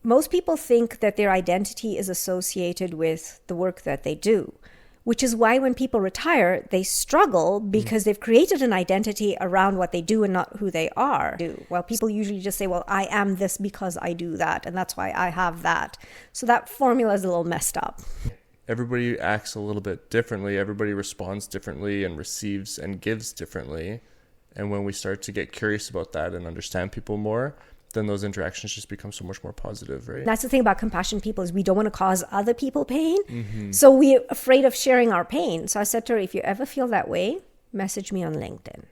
most people think that their identity is associated with the work that they do, which is why when people retire, they struggle because they've created an identity around what they do and not who they are. Well, people usually just say, well, I am this because I do that, and that's why I have that. So that formula is a little messed up. Everybody acts a little bit differently. Everybody responds differently and receives and gives differently. And when we start to get curious about that and understand people more, then those interactions just become so much more positive, right? That's the thing about compassionate people is we don't want to cause other people pain. So we're afraid of sharing our pain. So I said to her, if you ever feel that way, message me on LinkedIn.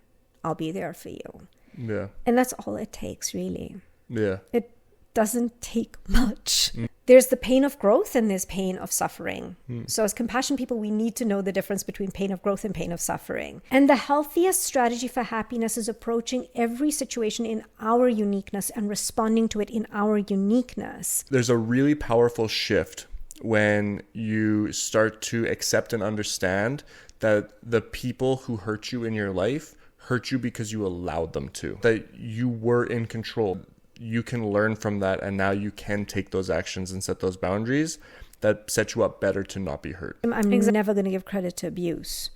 I'll be there for you. Yeah. And that's all it takes, really. Yeah. It doesn't take much. There's the pain of growth and there's pain of suffering. So as compassion people, we need to know the difference between pain of growth and pain of suffering. And the healthiest strategy for happiness is approaching every situation in our uniqueness and responding to it in our uniqueness. There's a really powerful shift when you start to accept and understand that the people who hurt you in your life hurt you because you allowed them to, that you were in control. You can learn from that, and now you can take those actions and set those boundaries that set you up better to not be hurt. I'm never going to give credit to abuse.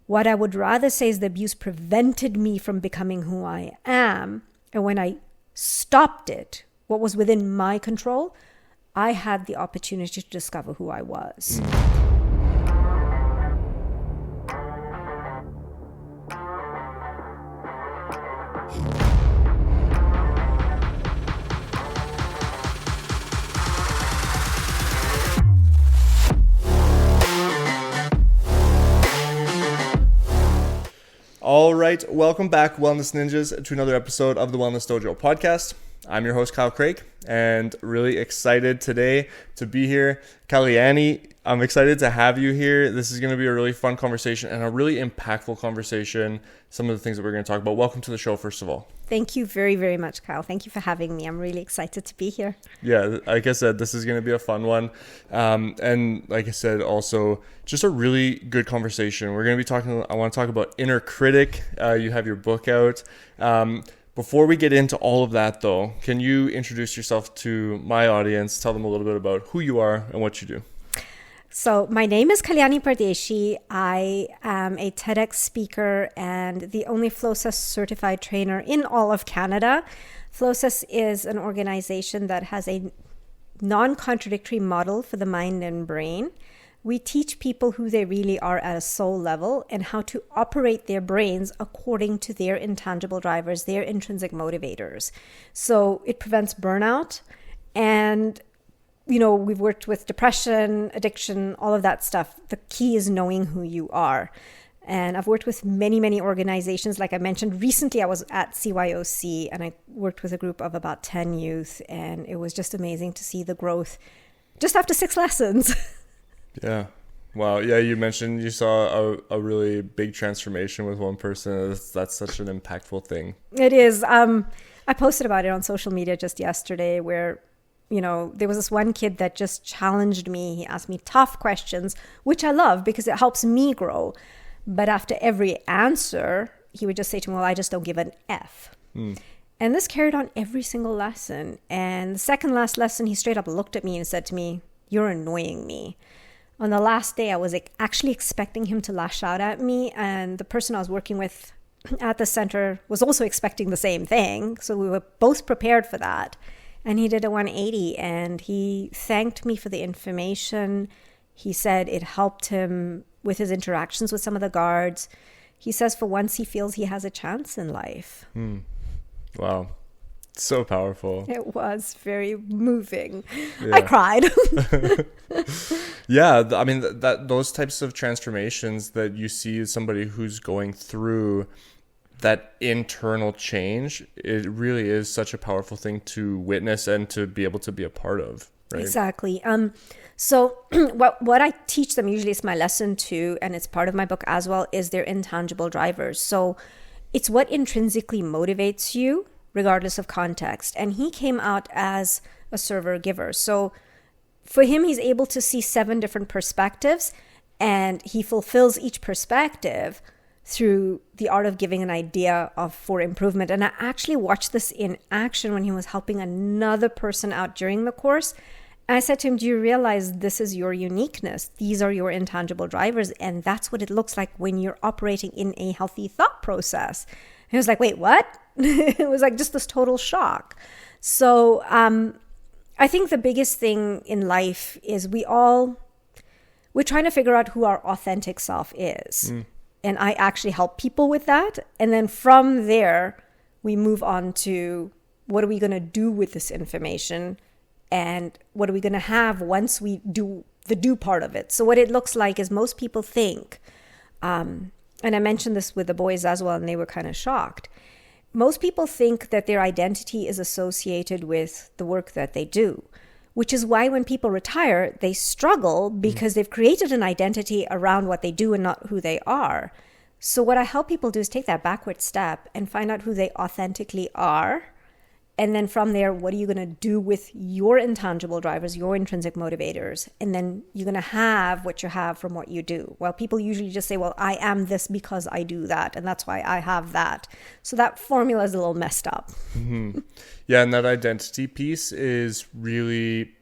What I would rather say is the abuse prevented me from becoming who I am. And when I stopped it, what was within my control, I had the opportunity to discover who I was. All right, welcome back, Wellness Ninjas, to another episode of the Wellness Dojo Podcast. I'm your host, Kyle Craik, and really excited today to be here. Kalyani, I'm excited to have you here. This is going to be a really fun conversation and a really impactful conversation. Some of the things that we're going to talk about. Welcome to the show, first of all. Thank you very, very much, Kyle. Thank you for having me. I'm really excited to be here. Yeah, like I said, this is going to be a fun one. And like I said, also just a really good conversation. We're going to be talking, I want to talk about inner critic. You have your book out. Before we get into all of that, though, can you introduce yourself to my audience? Tell them a little bit about who you are and what you do. So my name is Kalyani Pardeshi. I am a TEDx speaker and the only Flowcess certified trainer in all of Canada. Flowcess is an organization that has a non-contradictory model for the mind and brain. We teach people who they really are at a soul level and how to operate their brains according to their intangible drivers, their intrinsic motivators. So it prevents burnout. And, you know, we've worked with depression, addiction, all of that stuff. The key is knowing who you are. And I've worked with many, many organizations. Like I mentioned, recently I was at CYOC and I worked with a group of about 10 youth. And it was just amazing to see the growth just after 6 lessons. Yeah. Wow. Yeah, you mentioned you saw a really big transformation with one person. That's such an impactful thing. It is. I posted about it on social media just yesterday where, you know, there was this one kid that just challenged me. He asked me tough questions, which I love because it helps me grow. But after every answer, he would just say to me, well, I just don't give an F. And this carried on every single lesson. And the second last lesson, he straight up looked at me and said to me, you're annoying me. On the last day, I was actually expecting him to lash out at me. And the person I was working with at the center was also expecting the same thing. So we were both prepared for that. And he did a 180 and he thanked me for the information. He said it helped him with his interactions with some of the guards. He says for once he feels he has a chance in life. Wow. So powerful. It was very moving. Yeah. I cried. Yeah, I mean, that those types of transformations that you see somebody who's going through that internal change, it really is such a powerful thing to witness and to be able to be a part of, right? Exactly. So what I teach them, usually it's my lesson 2, and it's part of my book as well, is their intangible drivers. So it's what intrinsically motivates you, regardless of context. And he came out as a server giver. So for him, he's able to see 7 different perspectives and he fulfills each perspective through the art of giving an idea for improvement. And I actually watched this in action when he was helping another person out during the course. And I said to him, do you realize this is your uniqueness? These are your intangible drivers. And that's what it looks like when you're operating in a healthy thought process. And he was like, wait, what? It was like just this total shock. So I think the biggest thing in life is we're trying to figure out who our authentic self is. And I actually help people with that. And then from there, we move on to what are we going to do with this information? And what are we going to have once we do the do part of it? So what it looks like is most people think, and I mentioned this with the boys as well, and they were kind of shocked. Most people think that their identity is associated with the work that they do, which is why when people retire, they struggle because they've created an identity around what they do and not who they are. So what I help people do is take that backward step and find out who they authentically are. And then from there, what are you going to do with your intangible drivers, your intrinsic motivators? And then you're going to have what you have from what you do. Well, people usually just say, well, I am this because I do that. And that's why I have that. So that formula is a little messed up. Yeah, and that identity piece is really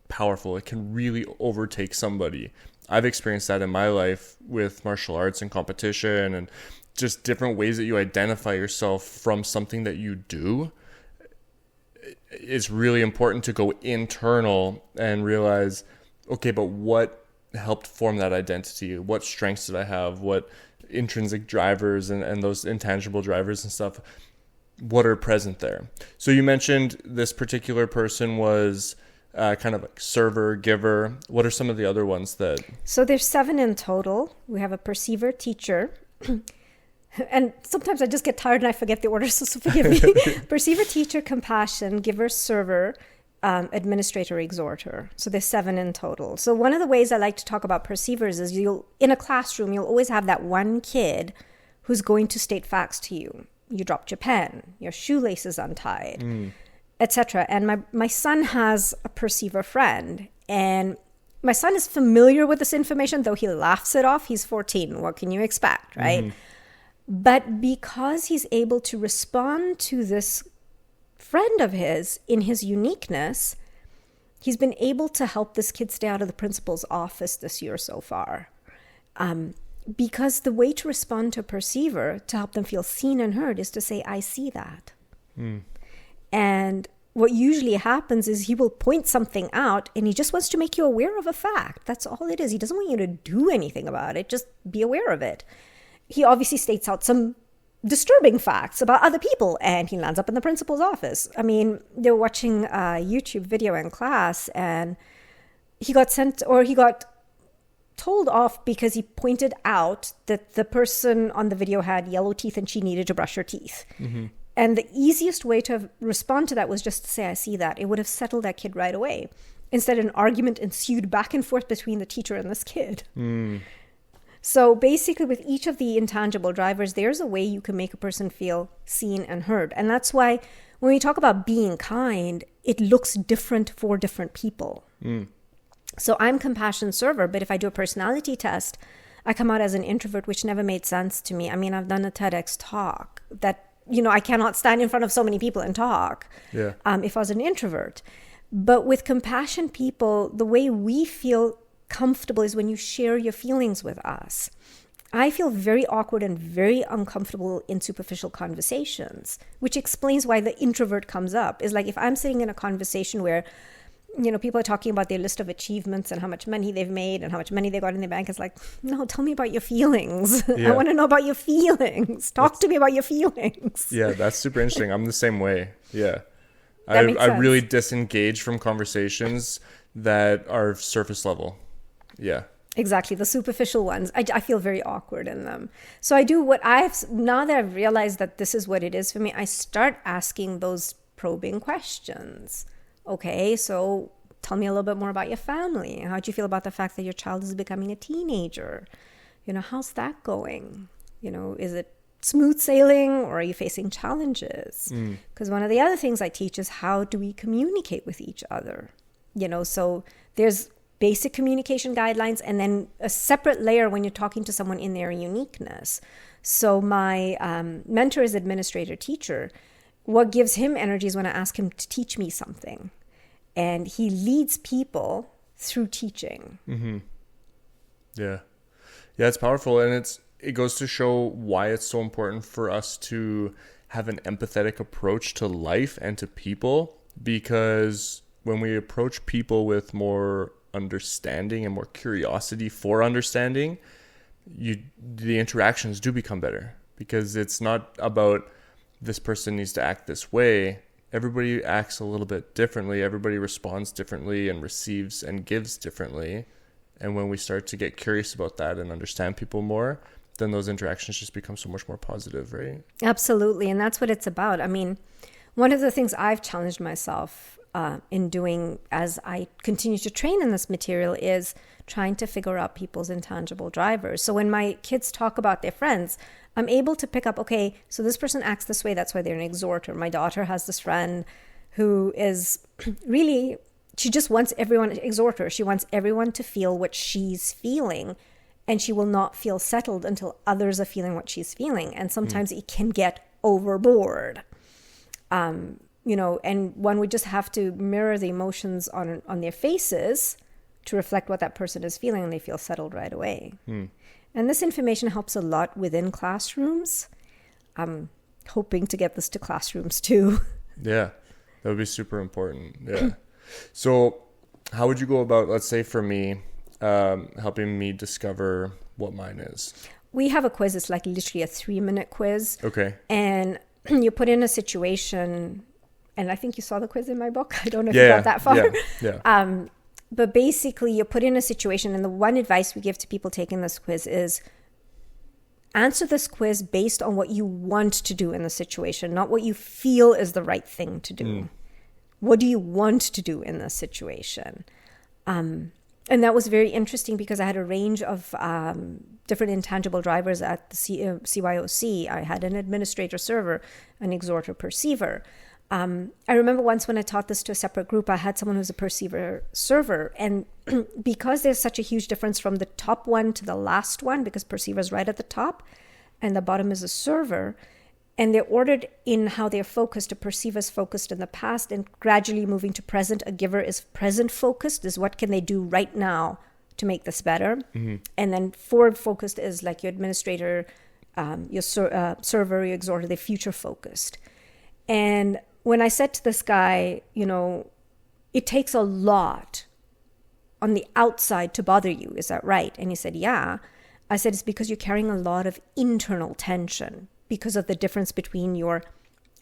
powerful. It can really overtake somebody. I've experienced that in my life with martial arts and competition and just different ways that you identify yourself from something that you do. It's really important to go internal and realize, okay, but what helped form that identity? What strengths did I have? What intrinsic drivers and those intangible drivers and stuff, what are present there? So you mentioned this particular person was kind of like server, giver. What are some of the other ones that... So there's 7 in total. We have a perceiver, teacher. And sometimes I just get tired and I forget the order, so forgive me. Perceiver, teacher, compassion, giver, server, administrator, exhorter. So there's 7 in total. So one of the ways I like to talk about perceivers is in a classroom, you'll always have that one kid who's going to state facts to you. You dropped your pen, your shoelace is untied, etc. And my son has a perceiver friend, and my son is familiar with this information, though he laughs it off. He's 14. What can you expect, right? But because he's able to respond to this friend of his in his uniqueness, he's been able to help this kid stay out of the principal's office this year so far. Because the way to respond to a perceiver, to help them feel seen and heard, is to say, I see that. And what usually happens is he will point something out and he just wants to make you aware of a fact. That's all it is. He doesn't want you to do anything about it. Just be aware of it. He obviously states out some disturbing facts about other people and he lands up in the principal's office. I mean, they were watching a YouTube video in class and he got told off because he pointed out that the person on the video had yellow teeth and she needed to brush her teeth. And the easiest way to respond to that was just to say, I see that. It would have settled that kid right away. Instead, an argument ensued back and forth between the teacher and this kid. So basically, with each of the intangible drivers, there's a way you can make a person feel seen and heard. And that's why when we talk about being kind, it looks different for different people. So I'm compassion server, but if I do a personality test, I come out as an introvert, which never made sense to me. I mean, I've done a TEDx talk that, I cannot stand in front of so many people and talk if I was an introvert. But with compassion people, the way we feel comfortable is when you share your feelings with us. I feel very awkward and very uncomfortable in superficial conversations, which explains why the introvert comes up. Is like if I'm sitting in a conversation where, people are talking about their list of achievements and how much money they've made and how much money they got in their bank. It's like, no, tell me about your feelings. I want to know about your feelings. Talk to me about your feelings. Yeah, that's super interesting. I'm the same way. Yeah. I really disengage from conversations that are surface level. Yeah. Exactly. The superficial ones. I feel very awkward in them. So now that I've realized that this is what it is for me, I start asking those probing questions. Okay, so tell me a little bit more about your family. How do you feel about the fact that your child is becoming a teenager? How's that going? Is it smooth sailing or are you facing challenges? Because one of the other things I teach is how do we communicate with each other? So there's basic communication guidelines, and then a separate layer when you're talking to someone in their uniqueness. So my mentor is administrator teacher. What gives him energy is when I ask him to teach me something. And he leads people through teaching. Mm-hmm. Yeah. Yeah, it's powerful. And it goes to show why it's so important for us to have an empathetic approach to life and to people, because when we approach people with more understanding and more curiosity for understanding, the interactions do become better, because it's not about this person needs to act this way. Everybody acts a little bit differently. Everybody responds differently and receives and gives differently. And when we start to get curious about that and understand people more, then those interactions just become so much more positive, right? Absolutely. And that's what it's about. I mean, one of the things I've challenged myself in doing as I continue to train in this material is trying to figure out people's intangible drivers. So when my kids talk about their friends, I'm able to pick up, okay, so this person acts this way, that's why they're an exhorter. My daughter has this friend who is really, she just wants everyone to exhort her. She wants everyone to feel what she's feeling, and she will not feel settled until others are feeling what she's feeling. And sometimes it can get overboard. And one would just have to mirror the emotions on their faces to reflect what that person is feeling, and they feel settled right away. And this information helps a lot within classrooms. I'm hoping to get this to classrooms too. Yeah, that would be super important. Yeah. So how would you go about, let's say for me, helping me discover what mine is? We have a quiz. It's like literally a 3-minute quiz. Okay. And you put in a situation, and I think you saw the quiz in my book. I don't know if you got that far. Yeah. But basically, you put in a situation, and the one advice we give to people taking this quiz is answer this quiz based on what you want to do in the situation, not what you feel is the right thing to do. What do you want to do in this situation? And that was very interesting because I had a range of different intangible drivers at the CYOC. I had an administrator server, an exhorter perceiver. I remember once when I taught this to a separate group, I had someone who's a perceiver server. And because there's such a huge difference from the top one to the last one, because perceiver is right at the top and the bottom is a server, and they're ordered in how they're focused. A perceiver is focused in the past and gradually moving to present. A giver is present focused, is what can they do right now to make this better. And then forward focused is like your administrator, your server, your exhorter, they're future focused. And when I said to this guy, it takes a lot on the outside to bother you. Is that right? And he said, yeah. I said, it's because you're carrying a lot of internal tension because of the difference between your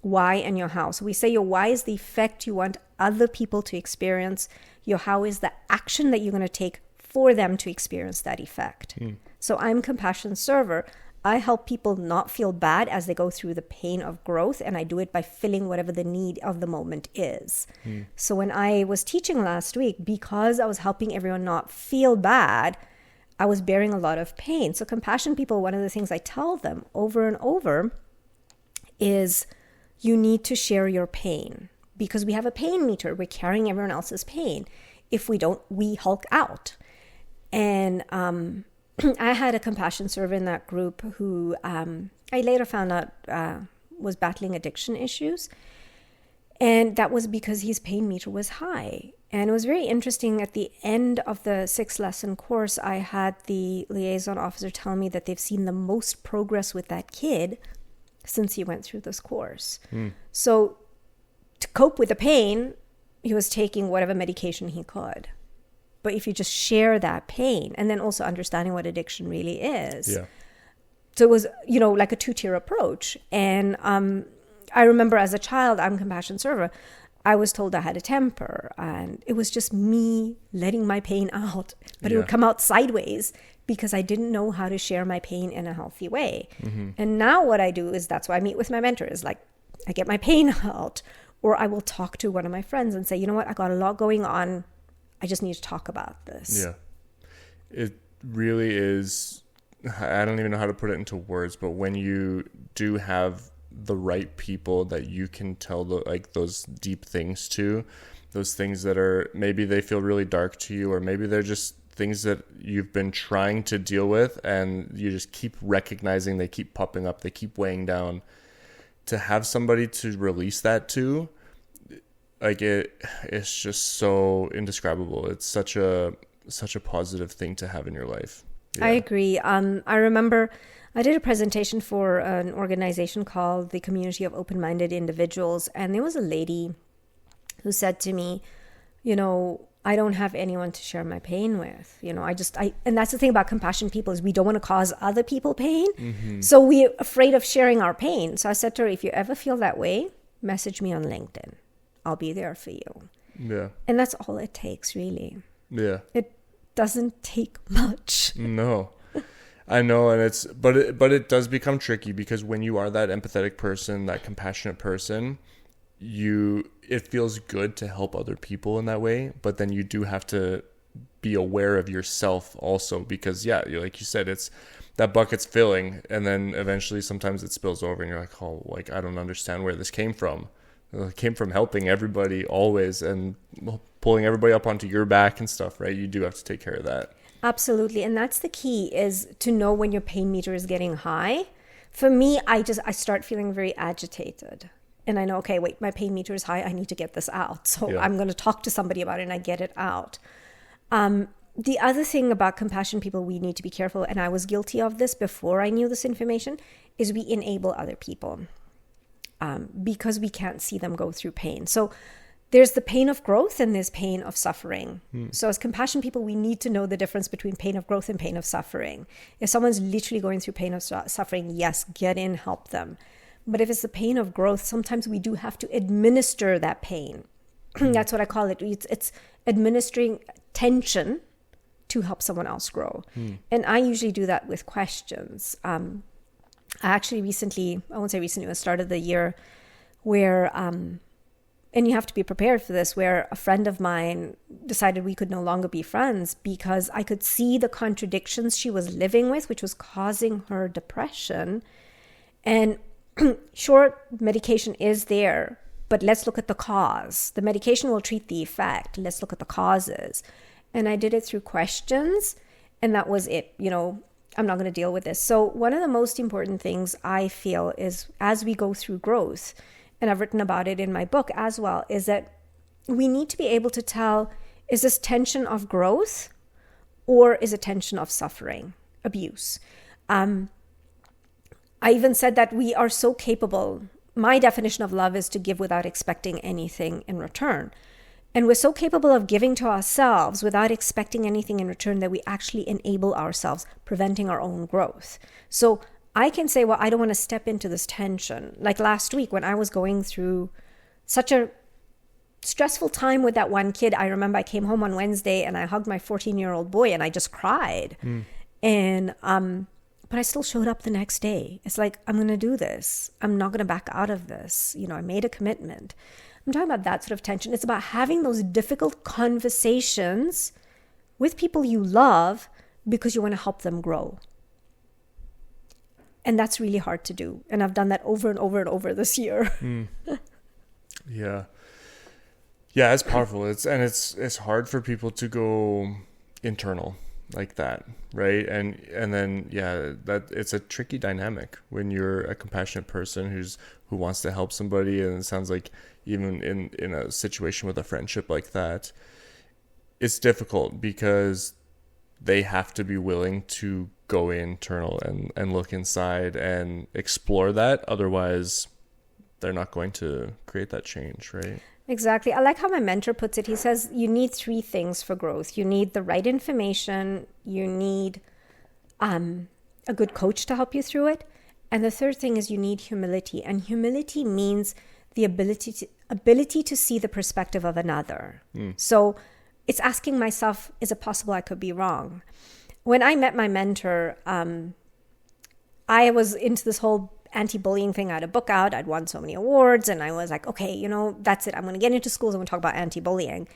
why and your how. So we say your why is the effect you want other people to experience. Your how is the action that you're going to take for them to experience that effect. So I'm compassion server. I help people not feel bad as they go through the pain of growth, and I do it by filling whatever the need of the moment is. So when I was teaching last week, because I was helping everyone not feel bad, I was bearing a lot of pain. So compassion people, one of the things I tell them over and over is you need to share your pain, because we have a pain meter. We're carrying everyone else's pain. If we don't, we hulk out. And I had a compassion server in that group who I later found out was battling addiction issues. And that was because his pain meter was high. And it was very interesting. At the end of the 6-lesson course, I had the liaison officer tell me that they've seen the most progress with that kid since he went through this course. So to cope with the pain, he was taking whatever medication he could. But if you just share that pain, and then also understanding what addiction really is. Yeah. So it was, like a 2-tier approach. And I remember as a child, I'm compassion server, I was told I had a temper, and it was just me letting my pain out, but it would come out sideways because I didn't know how to share my pain in a healthy way. And now what I do is, that's why I meet with my mentor, is like, I get my pain out, or I will talk to one of my friends and say, you know what, I got a lot going on. I just need to talk about this. Yeah. It really is. I don't even know how to put it into words, but when you do have the right people that you can tell those deep things to, those things that are, maybe they feel really dark to you, or maybe they're just things that you've been trying to deal with and you just keep recognizing they keep popping up, they keep weighing down. To have somebody to release that to, like, it's just so indescribable. It's such a positive thing to have in your life. Yeah. I agree. I remember I did a presentation for an organization called the Community of Open-Minded Individuals, and there was a lady who said to me, I don't have anyone to share my pain with. And that's the thing about compassion people, is we don't want to cause other people pain. Mm-hmm. So we're afraid of sharing our pain. So I said to her, if you ever feel that way, message me on LinkedIn. I'll be there for you. Yeah. And that's all it takes, really. Yeah. It doesn't take much. No. I know, and but it does become tricky, because when you are that empathetic person, that compassionate person, it feels good to help other people in that way, but then you do have to be aware of yourself also, because like you said, it's that bucket's filling, and then eventually sometimes it spills over and you're like, oh, like, I don't understand where this came from. It came from helping everybody always and pulling everybody up onto your back and stuff, right? You do have to take care of that. Absolutely. And that's the key, is to know when your pain meter is getting high. For me, I start feeling very agitated. And I know, okay, wait, my pain meter is high. I need to get this out. So I'm going to talk to somebody about it, and I get it out. The other thing about compassion people we need to be careful, and I was guilty of this before I knew this information, is we enable other people because we can't see them go through pain. So there's the pain of growth and there's pain of suffering. So as compassion people, we need to know the difference between pain of growth and pain of suffering. If someone's literally going through pain of suffering, yes, get in, help them. But if it's the pain of growth, sometimes we do have to administer that pain. That's what I call it. It's administering tension to help someone else grow. And I usually do that with questions. I actually recently, I won't say recently, it was start of the year, where, and you have to be prepared for this, where a friend of mine decided we could no longer be friends because I could see the contradictions she was living with, which was causing her depression. And sure, medication is there, but let's look at the cause. The medication will treat the effect. Let's look at the causes. And I did it through questions, and that was it. I'm not going to deal with this. So one of the most important things I feel is, as we go through growth, and I've written about it in my book as well, is that we need to be able to tell, is this tension of growth or is it tension of suffering, abuse? I even said that we are so capable. My definition of love is to give without expecting anything in return. And we're so capable of giving to ourselves without expecting anything in return that we actually enable ourselves, preventing our own growth. So I can say, well, I don't want to step into this tension. Like last week when I was going through such a stressful time with that one kid, I remember I came home on Wednesday and I hugged my 14-year-old boy and I just cried. And, but I still showed up the next day. It's like, I'm going to do this. I'm not going to back out of this. I made a commitment. I'm talking about that sort of tension. It's about having those difficult conversations with people you love because you want to help them grow. And that's really hard to do. And I've done that over and over and over this year. Yeah. Yeah, it's powerful. It's hard for people to go internal like that, right? And then that it's a tricky dynamic when you're a compassionate person who wants to help somebody, and it sounds like even in a situation with a friendship like that, it's difficult because they have to be willing to go internal and look inside and explore that. Otherwise, they're not going to create that change, right? Exactly. I like how my mentor puts it. He says you need 3 things for growth. You need the right information. You need a good coach to help you through it. And the third thing is you need humility. And humility means the ability to see the perspective of another. So it's asking myself, is it possible I could be wrong? When I met my mentor, I was into this whole anti-bullying thing. I had a book out. I'd won so many awards. And I was like, okay, that's it. I'm going to get into schools. I'm going to talk about anti-bullying.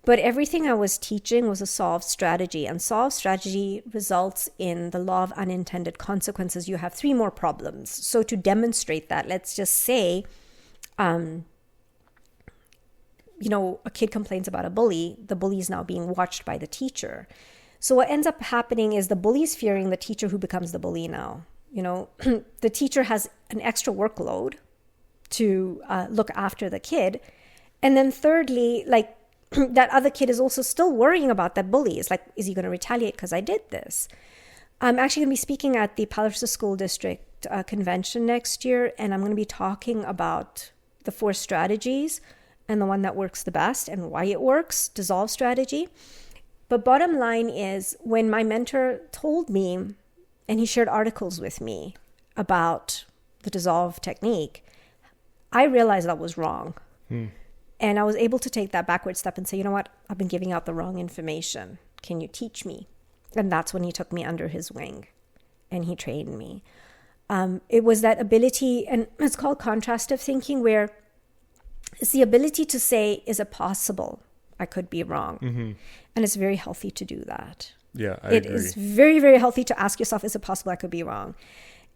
But everything I was teaching was a solved strategy. And solved strategy results in the law of unintended consequences. You have 3 more problems. So to demonstrate that, let's just say a kid complains about a bully, the bully is now being watched by the teacher. So what ends up happening is the bully is fearing the teacher who becomes the bully now. The teacher has an extra workload to look after the kid. And then thirdly, like that other kid is also still worrying about that bully. It's like, is he going to retaliate because I did this? I'm actually going to be speaking at the Flowcess School District convention next year, and I'm going to be talking about the 4 strategies and the one that works the best and why it works, dissolve strategy. But bottom line is, when my mentor told me, and he shared articles with me about the dissolve technique, I realized that was wrong. And I was able to take that backward step and say, you know what, I've been giving out the wrong information. Can you teach me? And that's when he took me under his wing and he trained me. It was that ability, and it's called contrastive thinking, where it's the ability to say, is it possible I could be wrong? And it's very healthy to do that. Yeah, I agree. It is very, very healthy to ask yourself, is it possible I could be wrong?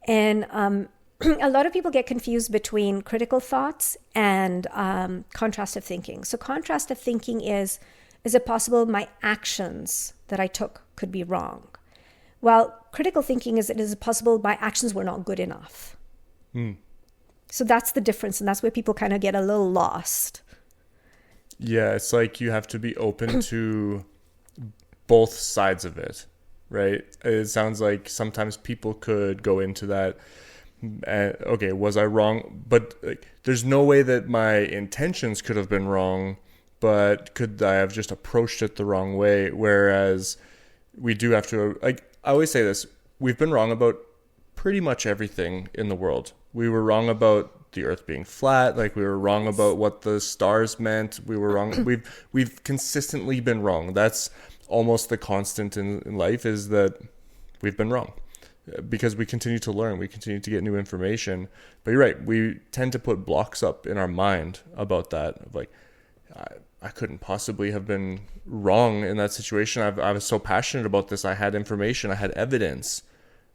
And a lot of people get confused between critical thoughts and contrastive thinking. So contrastive thinking is it possible my actions that I took could be wrong? Well, critical thinking is it possible my actions were not good enough? So that's the difference, and that's where people kind of get a little lost. Yeah, it's like you have to be open to both sides of it, right? It sounds like sometimes people could go into that, okay, was I wrong? But like, there's no way that my intentions could have been wrong, but could I have just approached it the wrong way? Whereas we do have to, like, I always say this, we've been wrong about pretty much everything in the world. We were wrong about the earth being flat, like we were wrong about what the stars meant. We were wrong. We've consistently been wrong. That's almost the constant in life, is that we've been wrong, because we continue to learn, we continue to get new information. But you're right, we tend to put blocks up in our mind about that, of like, I couldn't possibly have been wrong in that situation. I was so passionate about this. I had information, I had evidence,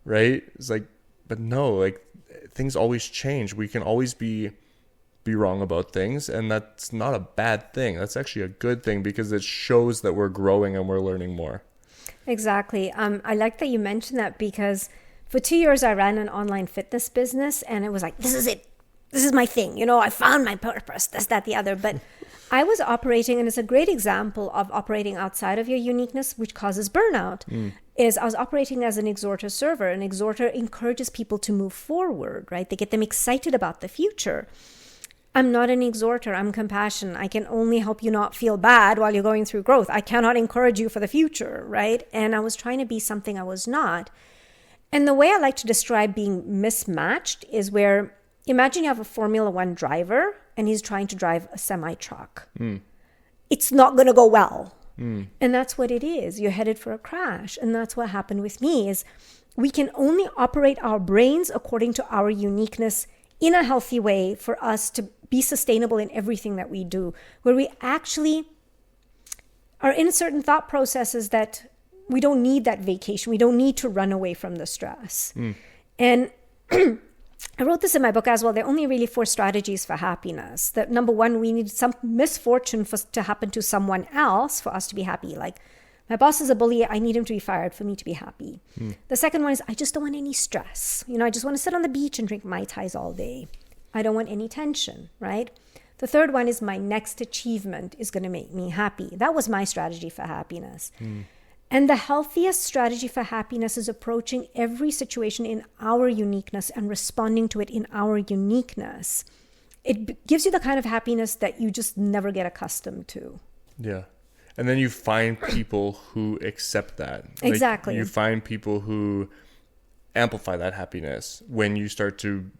right? It's like, but no, like, things always change. We can always be wrong about things, and that's not a bad thing. That's actually a good thing, because it shows that we're growing and we're learning more. Exactly. I like that you mentioned that, because for 2 years I ran an online fitness business, and it was like, this is it. This is my thing. I found my purpose, this, that, the other. But I was operating, and it's a great example of operating outside of your uniqueness, which causes burnout, is I was operating as an exhorter server. An exhorter encourages people to move forward, right? They get them excited about the future. I'm not an exhorter. I'm compassion. I can only help you not feel bad while you're going through growth. I cannot encourage you for the future, right? And I was trying to be something I was not. And the way I like to describe being mismatched is where, imagine you have a Formula One driver and he's trying to drive a semi-truck. It's not going to go well. And that's what it is. You're headed for a crash. And that's what happened with me, is we can only operate our brains according to our uniqueness in a healthy way for us to be sustainable in everything that we do, where we actually are in certain thought processes that we don't need that vacation. We don't need to run away from the stress. And I wrote this in my book as well. There are only really 4 strategies for happiness. That number 1, we need some misfortune to happen to someone else for us to be happy. Like, my boss is a bully. I need him to be fired for me to be happy. The second one is, I just don't want any stress. I just want to sit on the beach and drink Mai Tais all day. I don't want any tension, right? The third one is, my next achievement is going to make me happy. That was my strategy for happiness. And the healthiest strategy for happiness is approaching every situation in our uniqueness and responding to it in our uniqueness. It gives you the kind of happiness that you just never get accustomed to. Yeah. And then you find people who accept that. Exactly. Like, you find people who amplify that happiness when you start to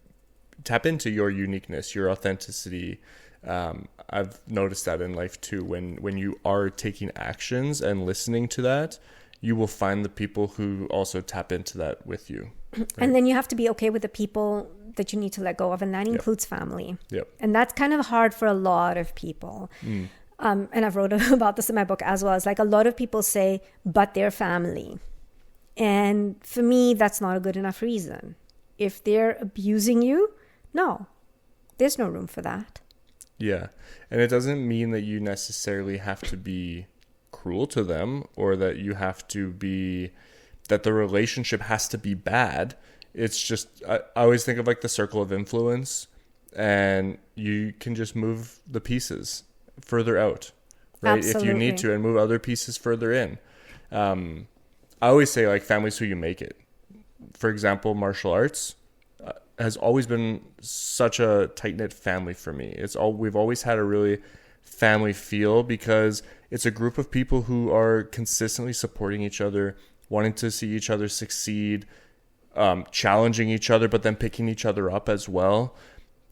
tap into your uniqueness, your authenticity. I've noticed that in life too. When you are taking actions and listening to that, you will find the people who also tap into that with you. Right? And then you have to be okay with the people that you need to let go of, and that includes family. And that's kind of hard for a lot of people. And I've wrote about this in my book as well. It's like, a lot of people say, but they're family. And for me, that's not a good enough reason. If they're abusing you, no, there's no room for that. Yeah. And it doesn't mean that you necessarily have to be cruel to them, or that you have to be, that the relationship has to be bad. It's just, I always think of like the circle of influence, and you can just move the pieces further out, right? Absolutely. If you need to, and move other pieces further in. I always say, like, family's who you make it. For example, martial arts has always been such a tight-knit family for me. We've always had a really family feel, because it's a group of people who are consistently supporting each other, wanting to see each other succeed, challenging each other, but then picking each other up as well.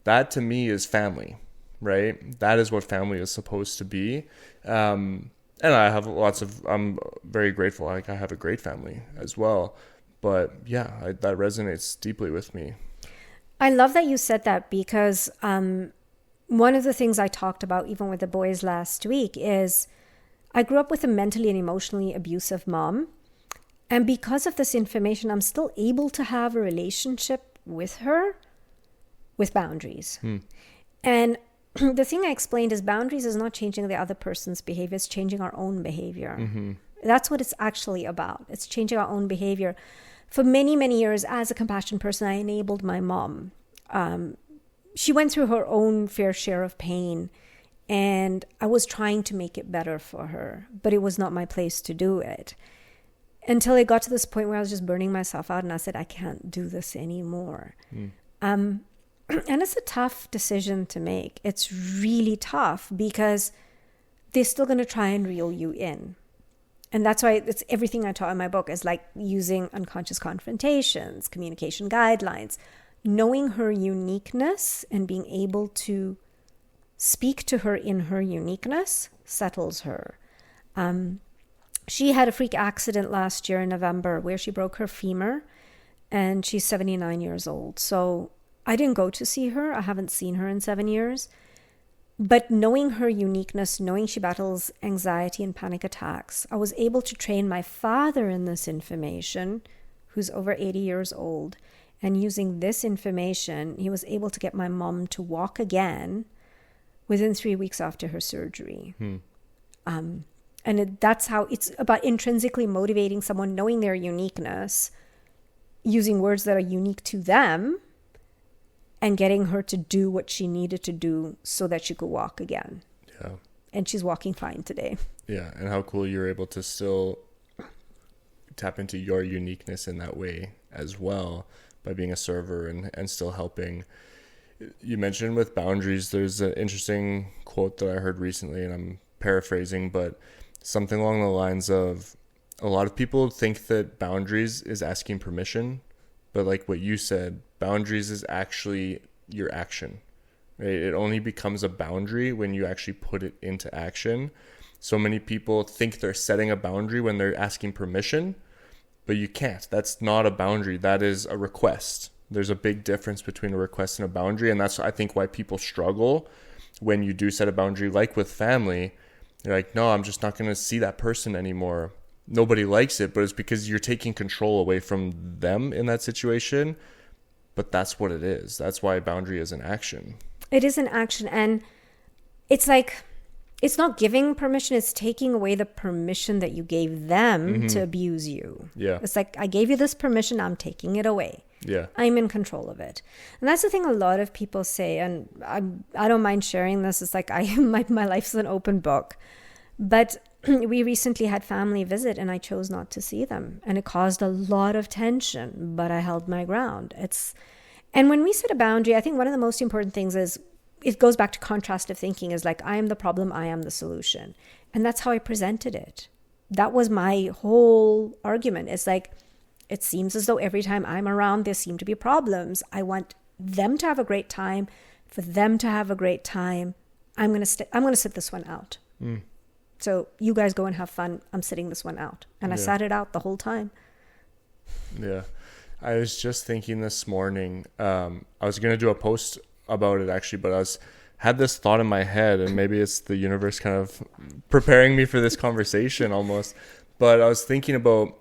That to me is family, right? That is what family is supposed to be. And I'm very grateful. Like, I have a great family as well. But yeah, that resonates deeply with me. I love that you said that, because one of the things I talked about even with the boys last week is I grew up with a mentally and emotionally abusive mom. And because of this information, I'm still able to have a relationship with her with boundaries. And the thing I explained is boundaries is not changing the other person's behavior. It's changing our own behavior. That's what it's actually about. It's changing our own behavior. For many, many years, as a compassion person, I enabled my mom. She went through her own fair share of pain, and I was trying to make it better for her, but it was not my place to do it. Until it got to this point where I was just burning myself out, and I said, I can't do this anymore. And it's a tough decision to make. It's really tough, because they're still going to try and reel you in. And that's why it's everything I taught in my book is like using unconscious confrontations, communication guidelines, knowing her uniqueness and being able to speak to her in her uniqueness settles her. She had a freak accident last year in November where she broke her femur, and she's 79 years old. So I didn't go to see her. I haven't seen her in 7 years. But knowing her uniqueness, knowing she battles anxiety and panic attacks, I was able to train my father in this information, who's over 80 years old. And using this information, he was able to get my mom to walk again within 3 weeks after her surgery. That's how it's about intrinsically motivating someone, knowing their uniqueness, using words that are unique to them, and getting her to do what she needed to do so that she could walk again. Yeah. And she's walking fine today. Yeah. And how cool you're able to still tap into your uniqueness in that way as well, by being a server and still helping. You mentioned with boundaries, there's an interesting quote that I heard recently, and I'm paraphrasing, but something along the lines of, a lot of people think that boundaries is asking permission, but like what you said, boundaries is actually your action, right? It only becomes a boundary when you actually put it into action. So many people think they're setting a boundary when they're asking permission, but you can't. That's not a boundary. That is a request. There's a big difference between a request and a boundary. And that's, I think, why people struggle when you do set a boundary, like with family. You're like, no, I'm just not going to see that person anymore. Nobody likes it, but it's because you're taking control away from them in that situation. But that's what it is. That's why a boundary is an action. It is an action. And it's like, it's not giving permission. It's taking away the permission that you gave them to abuse you. Yeah. It's like, I gave you this permission. I'm taking it away. Yeah. I'm in control of it. And that's the thing a lot of people say. And I don't mind sharing this. It's like, my life's an open book. But we recently had family visit, and I chose not to see them. And it caused a lot of tension, but I held my ground. And when we set a boundary, I think one of the most important things is, it goes back to contrastive thinking, is like, I am the problem, I am the solution. And that's how I presented it. That was my whole argument. It's like, it seems as though every time I'm around, there seem to be problems. I want them to have a great time, for them to have a great time. I'm going to sit this one out. So you guys go and have fun. I'm sitting this one out. And I sat it out the whole time. Yeah. I was just thinking this morning, I was going to do a post about it actually, but had this thought in my head, and maybe it's the universe kind of preparing me for this conversation almost. But I was thinking about,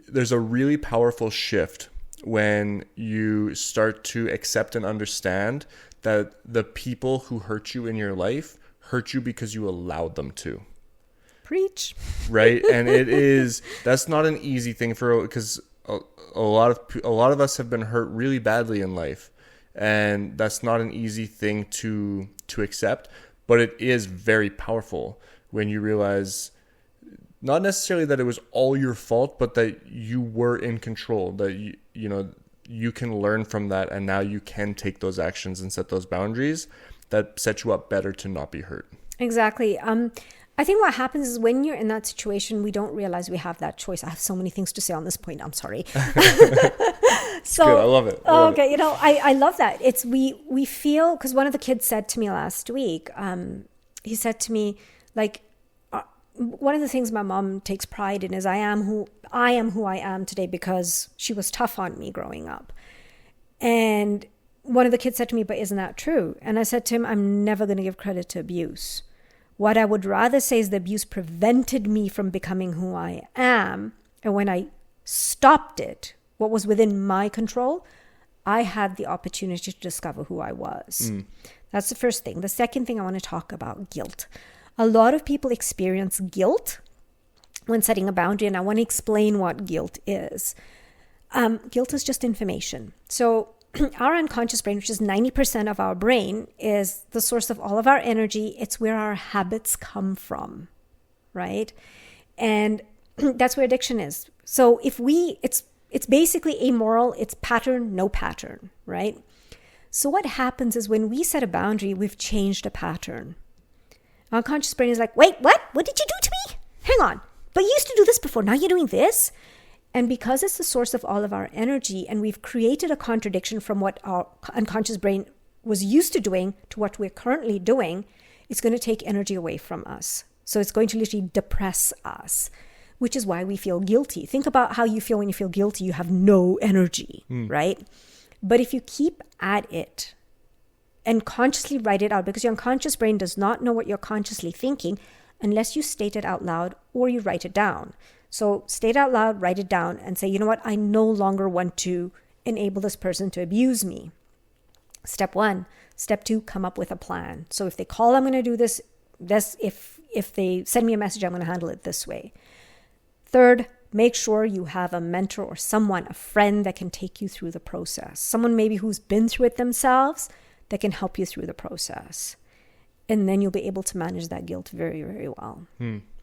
there's a really powerful shift when you start to accept and understand that the people who hurt you in your life hurt you because you allowed them to. Preach. Right? And that's not an easy thing because a lot of us have been hurt really badly in life, and that's not an easy thing to accept, but it is very powerful when you realize not necessarily that it was all your fault, but that you were in control, that you can learn from that, and now you can take those actions and set those boundaries that set you up better to not be hurt. Exactly. I think what happens is when you're in that situation, we don't realize we have that choice. I have so many things to say on this point. I'm sorry. So good. I love it. Okay. I love that. It's, we feel, because one of the kids said to me last week, he said to me, like, one of the things my mom takes pride in is I am who I am today because she was tough on me growing up. And one of the kids said to me, but isn't that true? And I said to him, I'm never going to give credit to abuse. What I would rather say is the abuse prevented me from becoming who I am. And when I stopped it, what was within my control, I had the opportunity to discover who I was. That's the first thing. The second thing I want to talk about, guilt. A lot of people experience guilt when setting a boundary, and I want to explain what guilt is. Guilt is just information. So our unconscious brain, which is 90% of our brain, is the source of all of our energy. It's where our habits come from, right? And that's where addiction is. So it's basically amoral, it's pattern, no pattern, right? So what happens is when we set a boundary, we've changed a pattern. Our unconscious brain is like, wait, what? What did you do to me? Hang on. But you used to do this before. Now you're doing this? And because it's the source of all of our energy, and we've created a contradiction from what our unconscious brain was used to doing to what we're currently doing, it's going to take energy away from us. So it's going to literally depress us, which is why we feel guilty. Think about how you feel when you feel guilty. You have no energy, right? But if you keep at it and consciously write it out, because your unconscious brain does not know what you're consciously thinking unless you state it out loud or you write it down. So state out loud, write it down, and say, you know what? I no longer want to enable this person to abuse me. Step 1. Step 2, come up with a plan. So if they call, I'm going to do this. If they send me a message, I'm going to handle it this way. Third, make sure you have a mentor or someone, a friend that can take you through the process. Someone maybe who's been through it themselves that can help you through the process. And then you'll be able to manage that guilt very, very well.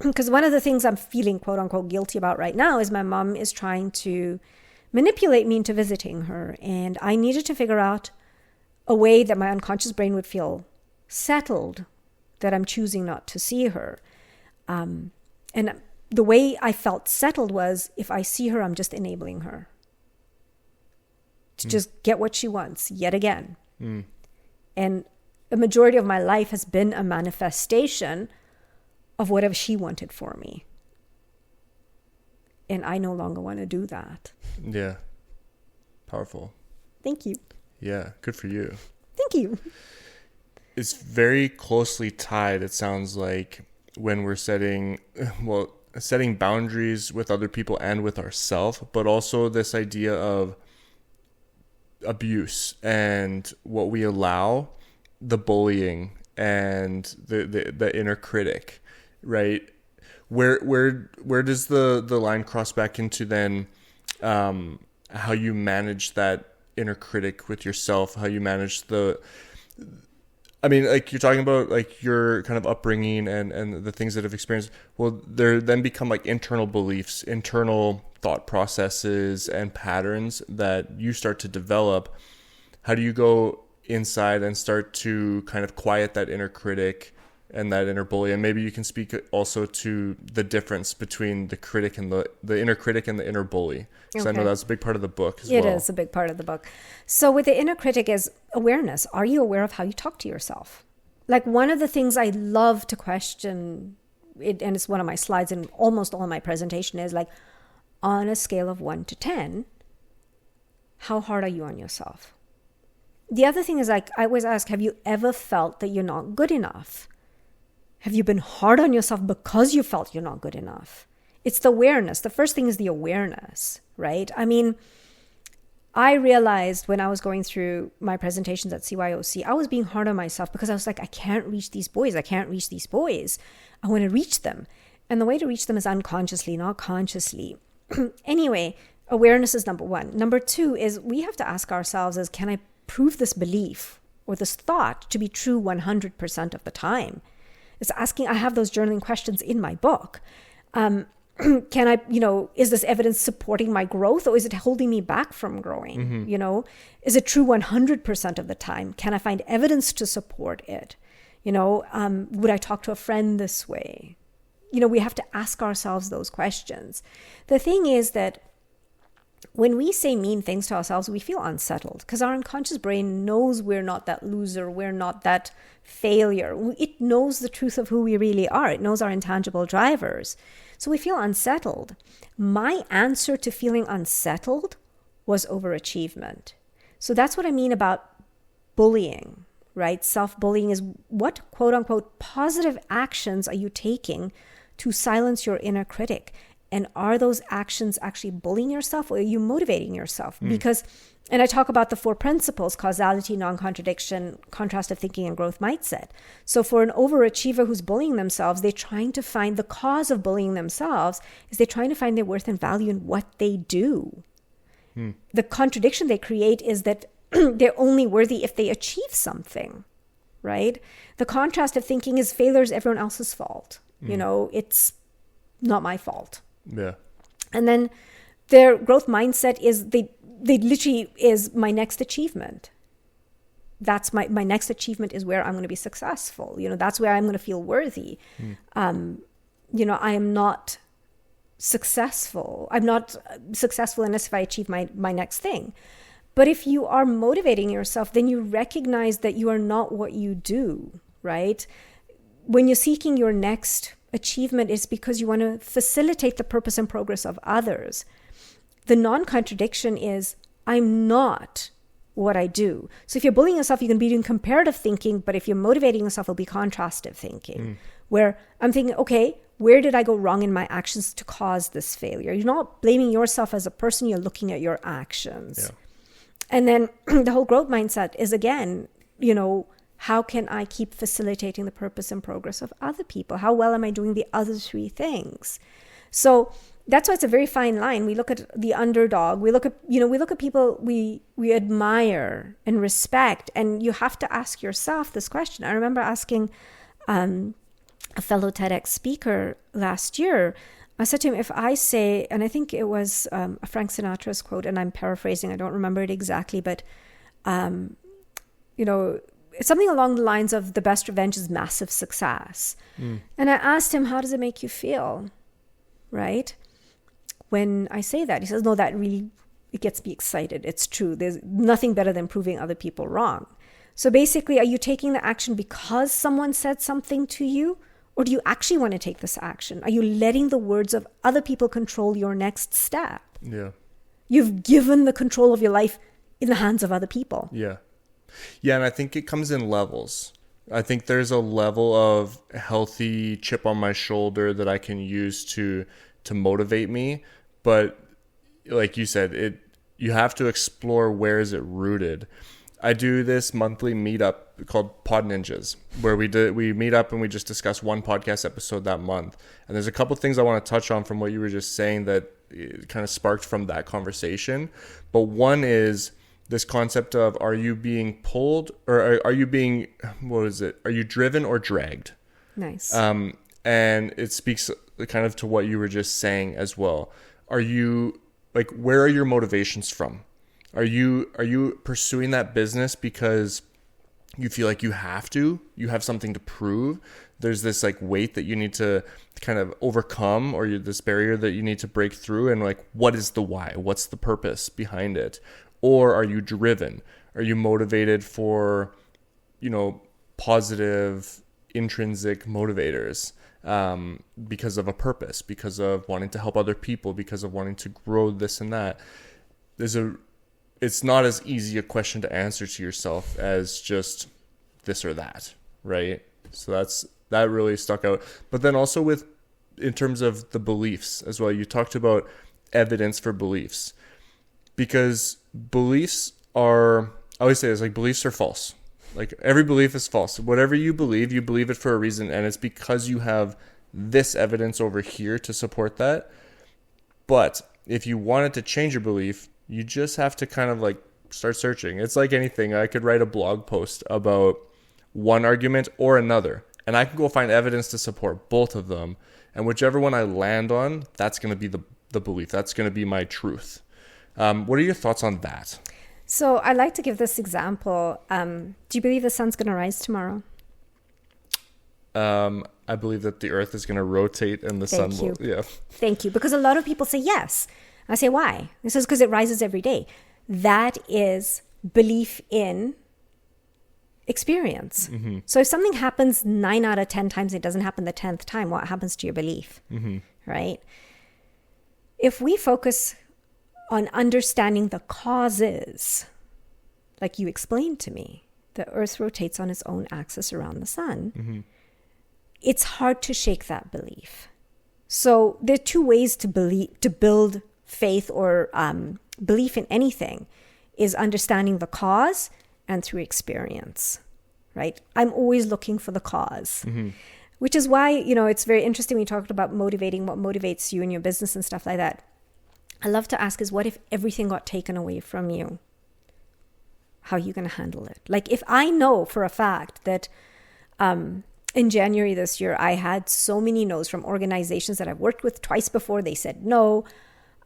Because one of the things I'm feeling, quote unquote, guilty about right now is my mom is trying to manipulate me into visiting her. And I needed to figure out a way that my unconscious brain would feel settled that I'm choosing not to see her. And the way I felt settled was if I see her, I'm just enabling her to just get what she wants yet again. And the majority of my life has been a manifestation of whatever she wanted for me. And I no longer want to do that. Yeah. Powerful. Thank you. Yeah. Good for you. Thank you. It's very closely tied, it sounds like, when we're setting boundaries with other people and with ourselves, but also this idea of abuse and what we allow, the bullying and the inner critic, right? Where does the line cross back into then how you manage that inner critic with yourself, how you manage like you're talking about like your kind of upbringing and the things that have experienced. Well, there then become like internal beliefs, internal thought processes and patterns that you start to develop. How do you go inside and start to kind of quiet that inner critic and that inner bully? And maybe you can speak also to the difference between the critic and the inner critic and the inner bully. Because I know that's a big part of the book as well. It is a big part of the book. So with the inner critic is awareness. Are you aware of how you talk to yourself? Like one of the things I love to question, and it's one of my slides in almost all my presentation, is like, on a scale of 1 to 10, how hard are you on yourself? The other thing is, like, I always ask, have you ever felt that you're not good enough? Have you been hard on yourself because you felt you're not good enough? It's the awareness. The first thing is the awareness, right? I mean, I realized when I was going through my presentations at CYOC, I was being hard on myself because I was like, I can't reach these boys. I can't reach these boys. I want to reach them. And the way to reach them is unconsciously, not consciously. Anyway, awareness is number one. Number two is we have to ask ourselves is, can I prove this belief or this thought to be true 100% of the time? It's asking, I have those journaling questions in my book. Can I, is this evidence supporting my growth or is it holding me back from growing? Is it true 100% of the time? Can I find evidence to support it? Would I talk to a friend this way? We have to ask ourselves those questions. The thing is that when we say mean things to ourselves, we feel unsettled because our unconscious brain knows we're not that loser. We're not that failure. It knows the truth of who we really are. It knows our intangible drivers. So we feel unsettled. My answer to feeling unsettled was overachievement. So that's what I mean about bullying, right? Self-bullying is what, quote unquote, positive actions are you taking to silence your inner critic? And are those actions actually bullying yourself or are you motivating yourself? Because, and I talk about the 4 principles, causality, non-contradiction, contrastive thinking, and growth mindset. So for an overachiever who's bullying themselves, they're trying to find the cause of bullying themselves is they're trying to find their worth and value in what they do. The contradiction they create is that they're only worthy if they achieve something, right? The contrastive thinking is failure is everyone else's fault. It's not my fault. Yeah. And then their growth mindset is they literally is my next achievement. That's my next achievement is where I'm going to be successful. That's where I'm going to feel worthy. I am not successful. I'm not successful unless if I achieve my next thing. But if you are motivating yourself, then you recognize that you are not what you do, right? When you're seeking your next achievement is because you want to facilitate the purpose and progress of others. The non-contradiction is, I'm not what I do. So if you're bullying yourself, you can be doing comparative thinking, but if you're motivating yourself, it'll be contrastive thinking, where I'm thinking, okay, where did I go wrong in my actions to cause this failure? You're not blaming yourself as a person, you're looking at your actions. Yeah. And then the whole growth mindset is, again, how can I keep facilitating the purpose and progress of other people? How well am I doing the other 3 things? So that's why it's a very fine line. We look at the underdog. We look at people we admire and respect. And you have to ask yourself this question. I remember asking a fellow TEDx speaker last year, I said to him, if I say, and I think it was Frank Sinatra's quote, and I'm paraphrasing, I don't remember it exactly, but, it's something along the lines of the best revenge is massive success. And I asked him, how does it make you feel? Right? When I say that, he says, no, that really, it gets me excited. It's true. There's nothing better than proving other people wrong. So basically, are you taking the action because someone said something to you? Or do you actually want to take this action? Are you letting the words of other people control your next step? Yeah. You've given the control of your life in the hands of other people. Yeah. Yeah, and I think it comes in levels. I think there's a level of healthy chip on my shoulder that I can use to motivate me. But like you said, you have to explore where is it rooted. I do this monthly meetup called Pod Ninjas, where we meet up and we just discuss one podcast episode that month. And there's a couple things I want to touch on from what you were just saying that kind of sparked from that conversation. But one is this concept of, are you being pulled or are you being, are you driven or dragged? Nice. And it speaks kind of to what you were just saying as well. Are you, where are your motivations from? Are you pursuing that business because you feel like you have something to prove? There's this weight that you need to kind of overcome, or this barrier that you need to break through. And what is the why? What's the purpose behind it? Or are you driven? Are you motivated for, positive, intrinsic motivators because of a purpose, because of wanting to help other people, because of wanting to grow this and that? It's not as easy a question to answer to yourself as just this or that, right? So that really stuck out. But then also in terms of the beliefs as well, you talked about evidence for beliefs. because beliefs are, I always say this, like beliefs are false. Like every belief is false. Whatever you believe it for a reason. And it's because you have this evidence over here to support that. But if you wanted to change your belief, you just have to kind of like start searching. It's like anything. I could write a blog post about one argument or another, and I can go find evidence to support both of them. And whichever one I land on, that's going to be the belief. That's going to be my truth. What are your thoughts on that? So I like to give this example. Do you believe the sun's going to rise tomorrow? I believe that the earth is going to rotate and the sun will. Yeah. Thank you. Because a lot of people say yes. I say, why? This is because it rises every day. That is belief in experience. Mm-hmm. So if something happens 9 out of 10 times, it doesn't happen the 10th time, what happens to your belief? Mm-hmm. Right? If we focus on understanding the causes, like you explained to me, the earth rotates on its own axis around the sun. Mm-hmm. It's hard to shake that belief. So there are two ways to build faith or belief in anything, is understanding the cause and through experience, right? I'm always looking for the cause, mm-hmm. which is why, it's very interesting when you talked about motivating, what motivates you in your business and stuff like that. I love to ask is, what if everything got taken away from you? How are you going to handle it? Like if I know for a fact that in January this year, I had so many no's from organizations that I've worked with twice before. They said no.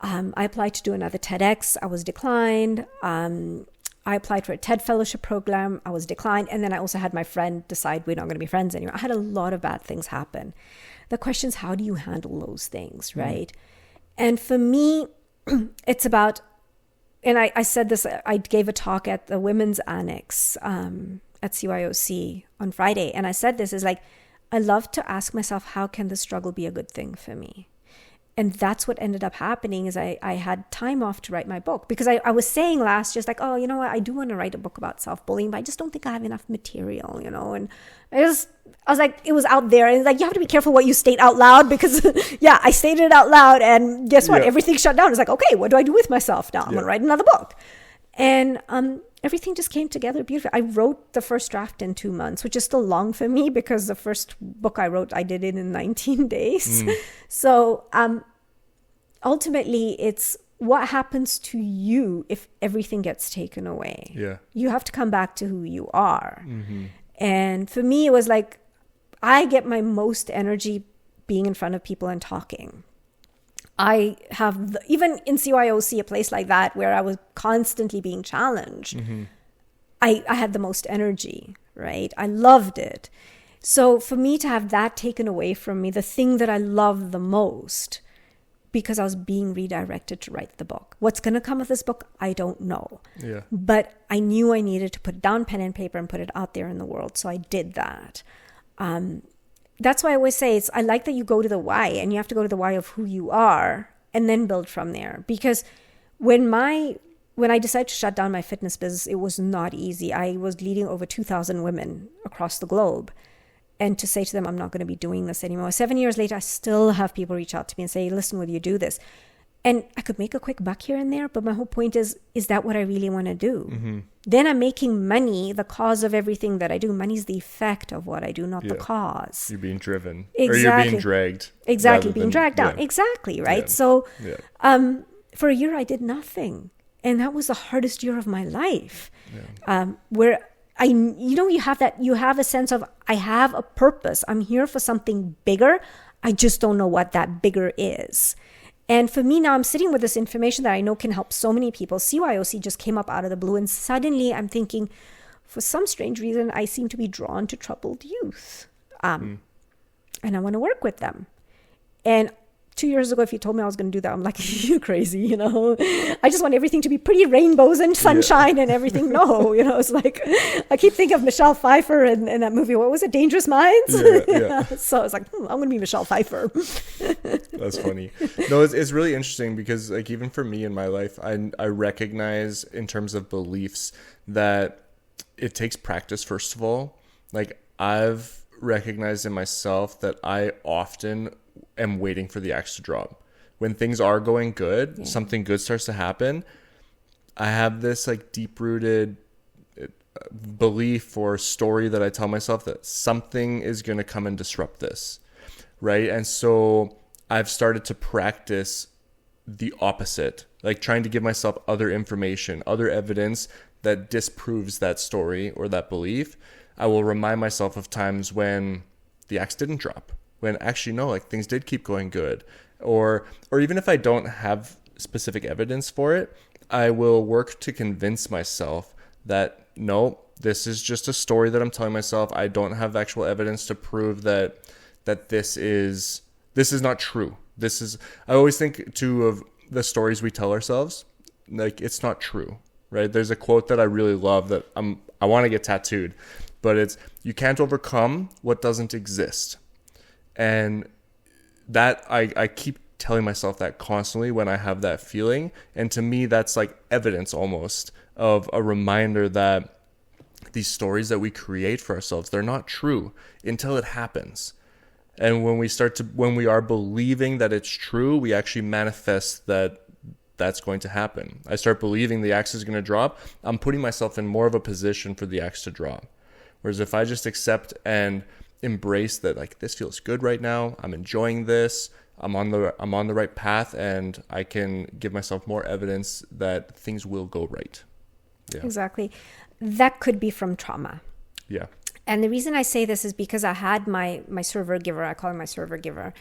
I applied to do another TEDx. I was declined. I applied for a TED fellowship program. I was declined. And then I also had my friend decide we're not going to be friends anymore. I had a lot of bad things happen. The question is, how do you handle those things, right? And for me, it's about, and I said this, I gave a talk at the Women's Annex at CYOC on Friday. And I said this is like, I love to ask myself, how can the struggle be a good thing for me? And that's what ended up happening is I had time off to write my book, because I was saying last, just like, oh, you know what, I do want to write a book about self-bullying, but I just don't think I have enough material, and I was like, it was out there, and it's like, you have to be careful what you state out loud, because yeah, I stated it out loud, and guess what? Yeah. Everything shut down. It's like, okay, what do I do with myself now? I'm going to write another book. And everything just came together beautifully. I wrote the first draft in 2 months, which is still long for me, because the first book I wrote, I did it in 19 days. So ultimately, it's what happens to you if everything gets taken away. Yeah. You have to come back to who you are. Mm-hmm. And for me, it was like, I get my most energy being in front of people and talking. I have, even in CYOC, a place like that where I was constantly being challenged, mm-hmm. I had the most energy, right? I loved it. So for me to have that taken away from me, the thing that I love the most, because I was being redirected to write the book. What's going to come of this book, I don't know. Yeah. But I knew I needed to put down pen and paper and put it out there in the world. So I did that. That's why I always say I like that you go to the why, and you have to go to the why of who you are and then build from there. Because when I decided to shut down my fitness business, it was not easy. I was leading over 2,000 women across the globe. And to say to them, I'm not going to be doing this anymore. 7 years later, I still have people reach out to me and say, listen, will you do this? And I could make a quick buck here and there, but my whole point is that what I really want to do? Mm-hmm. Then I'm making money, the cause of everything that I do. Money's the effect of what I do, not the cause. You're being driven. Exactly. Or you're being dragged. Exactly, being dragged down. Yeah. Exactly, right? Yeah. So for a year, I did nothing. And that was the hardest year of my life. Yeah. Where you have a sense of, I have a purpose. I'm here for something bigger. I just don't know what that bigger is. And for me now, I'm sitting with this information that I know can help so many people. CYOC just came up out of the blue, and suddenly I'm thinking, for some strange reason, I seem to be drawn to troubled youth. And I want to work with them. And 2 years ago, if you told me I was going to do that, I'm like, you're crazy, I just want everything to be pretty rainbows and sunshine and everything. No, it's like, I keep thinking of Michelle Pfeiffer in that movie. What was it? Dangerous Minds? Yeah. So I was like, I'm going to be Michelle Pfeiffer. That's funny. No, it's really interesting, because like, even for me in my life, I recognize in terms of beliefs that it takes practice, first of all. Like, I've recognized in myself that I often am waiting for the axe to drop. When things are going good, something good starts to happen, I have this like deep rooted belief or story that I tell myself that something is going to come and disrupt this. Right. And so I've started to practice the opposite, like trying to give myself other information, other evidence that disproves that story or that belief. I will remind myself of times when the axe didn't drop, when actually, no, like things did keep going good. Or even if I don't have specific evidence for it, I will work to convince myself that no, this is just a story that I'm telling myself. I don't have actual evidence to prove that this is not true. I always think too of the stories we tell ourselves, like it's not true, right? There's a quote that I really love that I want to get tattooed, but it's, you can't overcome what doesn't exist. And that I keep telling myself that constantly when I have that feeling. And to me, that's like evidence almost of a reminder that these stories that we create for ourselves, they're not true until it happens. And when we are believing that it's true, we actually manifest that's going to happen. I start believing the axe is going to drop. I'm putting myself in more of a position for the axe to drop. Whereas if I just accept and embrace that, like, this feels good right now, I'm enjoying this, I'm on the right path, and I can give myself more evidence that things will go right. Yeah. Exactly. That could be from trauma. Yeah. And the reason I say this is because I had my server giver, I call him my server giver.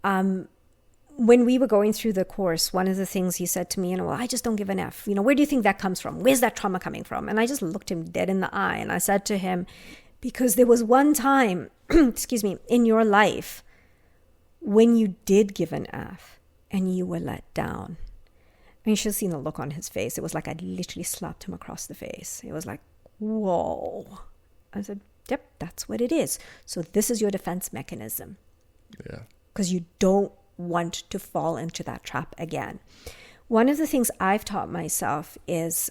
When we were going through the course, one of the things he said to me, well, I just don't give an F. Where do you think that comes from? Where's that trauma coming from? And I just looked him dead in the eye and I said to him, because there was one time, excuse me, in your life when you did give an F and you were let down. And you should have seen the look on his face. It was like I'd literally slapped him across the face. It was like, whoa. I said, yep, that's what it is. So this is your defense mechanism. Yeah. Because you don't want to fall into that trap again. One of the things I've taught myself is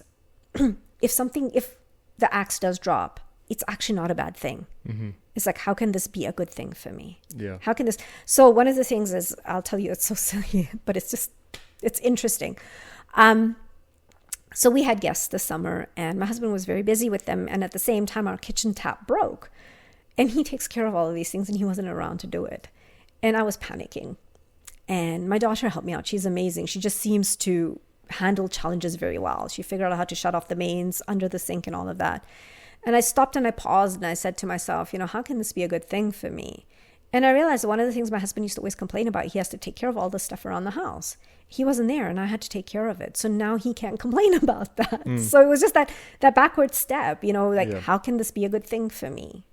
if the axe does drop, it's actually not a bad thing. Mm-hmm. It's like, how can this be a good thing for me? Yeah. How can this? So one of the things is, I'll tell you, it's so silly, but it's interesting. So we had guests this summer and my husband was very busy with them. And at the same time, our kitchen tap broke and he takes care of all of these things and he wasn't around to do it. And I was panicking and my daughter helped me out. She's amazing. She just seems to handle challenges very well. She figured out how to shut off the mains under the sink and all of that. And I stopped and I paused and I said to myself, how can this be a good thing for me? And I realized one of the things my husband used to always complain about, he has to take care of all the stuff around the house. He wasn't there and I had to take care of it. So now he can't complain about that. So it was just that backward step, how can this be a good thing for me?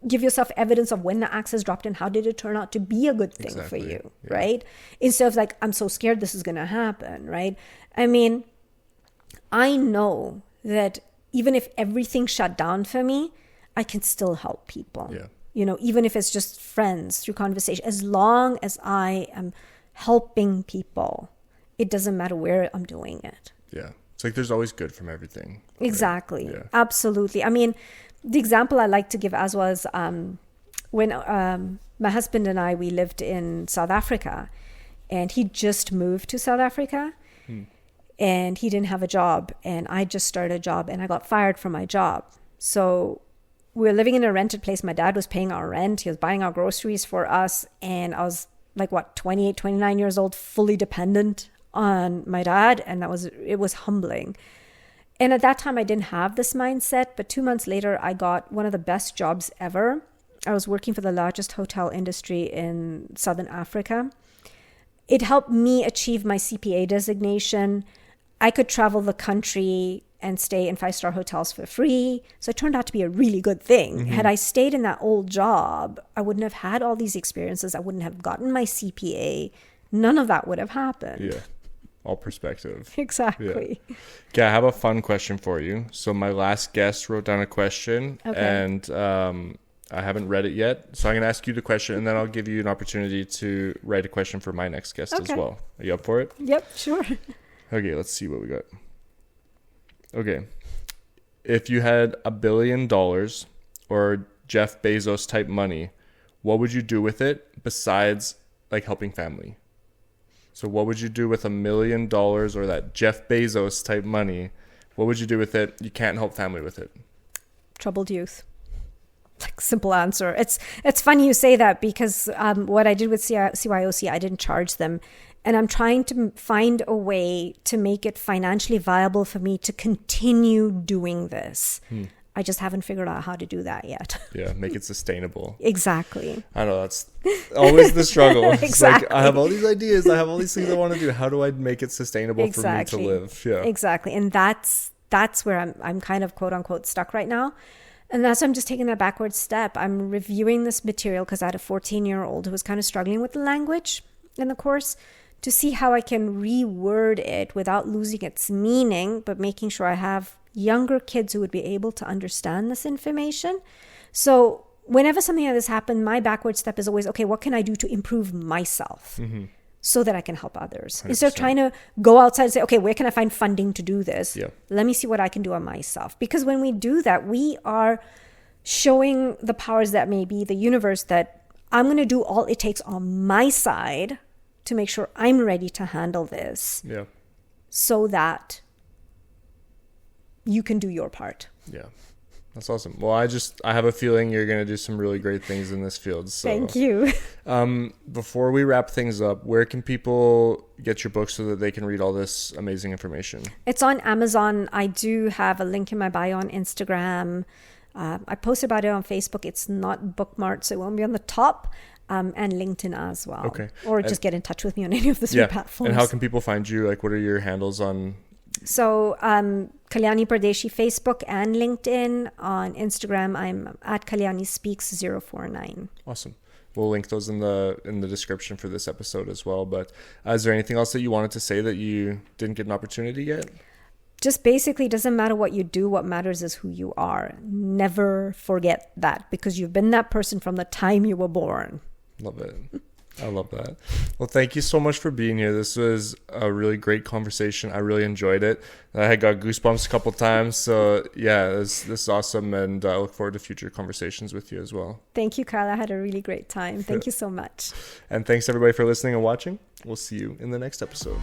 Give yourself evidence of when the axe is dropped and how did it turn out to be a good thing for you, right? Instead of like, I'm so scared this is going to happen, right? I mean, I know that even if everything shut down for me, I can still help people. Yeah. Even if it's just friends through conversation, as long as I am helping people, it doesn't matter where I'm doing it. Yeah. It's like there's always good from everything. Right? Exactly. Yeah. Absolutely. I mean, the example I like to give as was when my husband and I, we lived in South Africa and he just moved to South Africa and he didn't have a job and I just started a job and I got fired from my job. So we were living in a rented place. My dad was paying our rent. He was buying our groceries for us. And I was like, 28, 29 years old, fully dependent on my dad. And it was humbling. And at that time, I didn't have this mindset. But 2 months later, I got one of the best jobs ever. I was working for the largest hotel industry in Southern Africa. It helped me achieve my CPA designation. I could travel the country and stay in 5-star hotels for free. So it turned out to be a really good thing. Mm-hmm. Had I stayed in that old job, I wouldn't have had all these experiences. I wouldn't have gotten my CPA. None of that would have happened. Yeah. All perspective. Exactly. Yeah. Okay, I have a fun question for you. So my last guest wrote down a question and I haven't read it yet. So I'm going to ask you the question and then I'll give you an opportunity to write a question for my next guest as well. Are you up for it? Yep, sure. Okay, let's see what we got. Okay, if you had $1 billion or Jeff Bezos type money, what would you do with it besides like helping family? So what would you do with $1 million or that Jeff Bezos type money? What would you do with it? You can't help family with it. Troubled youth. Like, simple answer. It's funny you say that, because what I did with CYOC, I didn't charge them. And I'm trying to find a way to make it financially viable for me to continue doing this. I just haven't figured out how to do that yet. Yeah, make it sustainable. Exactly. I know, that's always the struggle. Exactly. It's like, I have all these ideas, I have all these things I want to do. How do I make it sustainable for me to live? Yeah. Exactly. And that's where I'm kind of quote unquote stuck right now. And that's why I'm just taking that backward step. I'm reviewing this material because I had a 14-year-old who was kind of struggling with the language in the course, to see how I can reword it without losing its meaning, but making sure I have younger kids who would be able to understand this information. So whenever something like this happens, my backward step is always, okay, what can I do to improve myself so that I can help others? 100%. Instead of trying to go outside and say, okay, where can I find funding to do this? Yeah. Let me see what I can do on myself. Because when we do that, we are showing the powers that may be, the universe, that I'm going to do all it takes on my side to make sure I'm ready to handle this. Yeah. So that you can do your part. Yeah. That's awesome. Well, I have a feeling you're going to do some really great things in this field. So, thank you. Before we wrap things up, where can people get your book so that they can read all this amazing information? It's on Amazon. I do have a link in my bio on Instagram. I posted about it on Facebook. It's not bookmarked, so it won't be on the top. And LinkedIn as well. Okay. Or just get in touch with me on any of the three platforms. And how can people find you? Like, what are your handles on? So, Kalyani Pardeshi, Facebook and LinkedIn. On Instagram, I'm at Kalyani Speaks 049. Awesome. We'll link those in the description for this episode as well. But is there anything else that you wanted to say that you didn't get an opportunity yet? Just basically, doesn't matter what you do. What matters is who you are. Never forget that, because you've been that person from the time you were born. Love it. I love that. Well, thank you so much for being here. This was a really great conversation. I really enjoyed it. I had got goosebumps a couple times. So yeah, this is awesome. And I look forward to future conversations with you as well. Thank you, Kyle. I had a really great time. Thank you so much. And thanks everybody for listening and watching. We'll see you in the next episode.